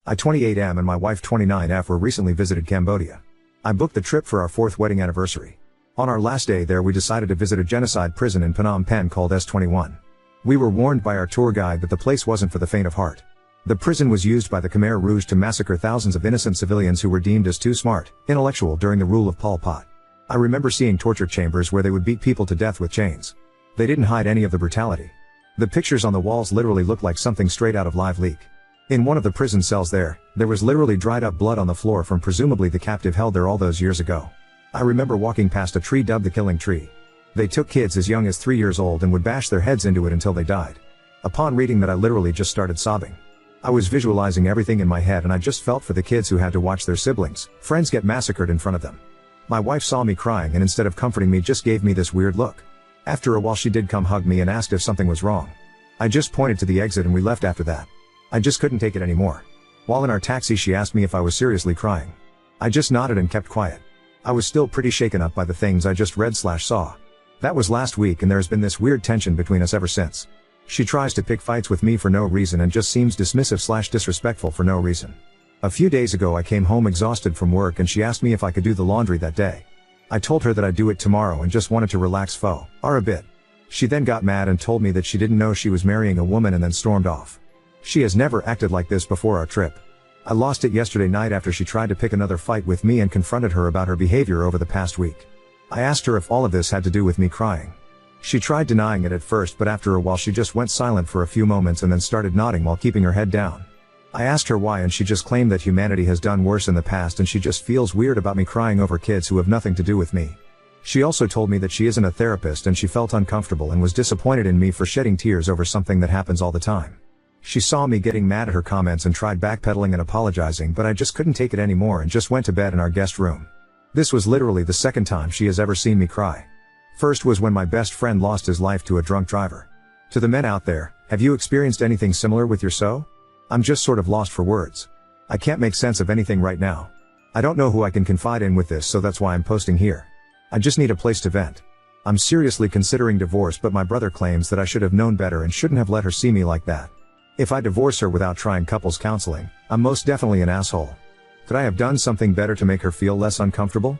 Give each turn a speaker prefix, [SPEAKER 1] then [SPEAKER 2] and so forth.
[SPEAKER 1] I 28M and my wife 29F were recently visited Cambodia. I booked the trip for our 4th wedding anniversary. On our last day there we decided to visit a genocide prison in Phnom Penh called S21. We were warned by our tour guide that the place wasn't for the faint of heart. The prison was used by the Khmer Rouge to massacre thousands of innocent civilians who were deemed as too smart, intellectual during the rule of Pol Pot. I remember seeing torture chambers where they would beat people to death with chains. They didn't hide any of the brutality. The pictures on the walls literally looked like something straight out of Live Leak. In one of the prison cells there was literally dried up blood on the floor from presumably the captive held there all those years ago. I remember walking past a tree dubbed the Killing Tree. They took kids as young as 3 years old and would bash their heads into it until they died. Upon reading that I literally just started sobbing. I was visualizing everything in my head and I just felt for the kids who had to watch their siblings, friends get massacred in front of them. My wife saw me crying and instead of comforting me just gave me this weird look. After a while she did come hug me and asked if something was wrong. I just pointed to the exit and we left after that. I just couldn't take it anymore. While in our taxi she asked me if I was seriously crying. I just nodded and kept quiet. I was still pretty shaken up by the things I just read/saw. That was last week and there's been this weird tension between us ever since. She tries to pick fights with me for no reason and just seems dismissive/disrespectful for no reason. A few days ago I came home exhausted from work and she asked me if I could do the laundry that day. I told her that I'd do it tomorrow and just wanted to relax a bit. She then got mad and told me that she didn't know she was marrying a woman and then stormed off. She has never acted like this before our trip. I lost it yesterday night after she tried to pick another fight with me and confronted her about her behavior over the past week. I asked her if all of this had to do with me crying. She tried denying it at first but after a while she just went silent for a few moments and then started nodding while keeping her head down. I asked her why and she just claimed that humanity has done worse in the past and she just feels weird about me crying over kids who have nothing to do with me. She also told me that she isn't a therapist and she felt uncomfortable and was disappointed in me for shedding tears over something that happens all the time. She saw me getting mad at her comments and tried backpedaling and apologizing but I just couldn't take it anymore and just went to bed in our guest room. This was literally the second time she has ever seen me cry. First was when my best friend lost his life to a drunk driver. To the men out there, have you experienced anything similar with your so? I'm just sort of lost for words. I can't make sense of anything right now. I don't know who I can confide in with this so that's why I'm posting here. I just need a place to vent. I'm seriously considering divorce but my brother claims that I should have known better and shouldn't have let her see me like that. If I divorce her without trying couples counseling, I'm most definitely an asshole. Could I have done something better to make her feel less uncomfortable?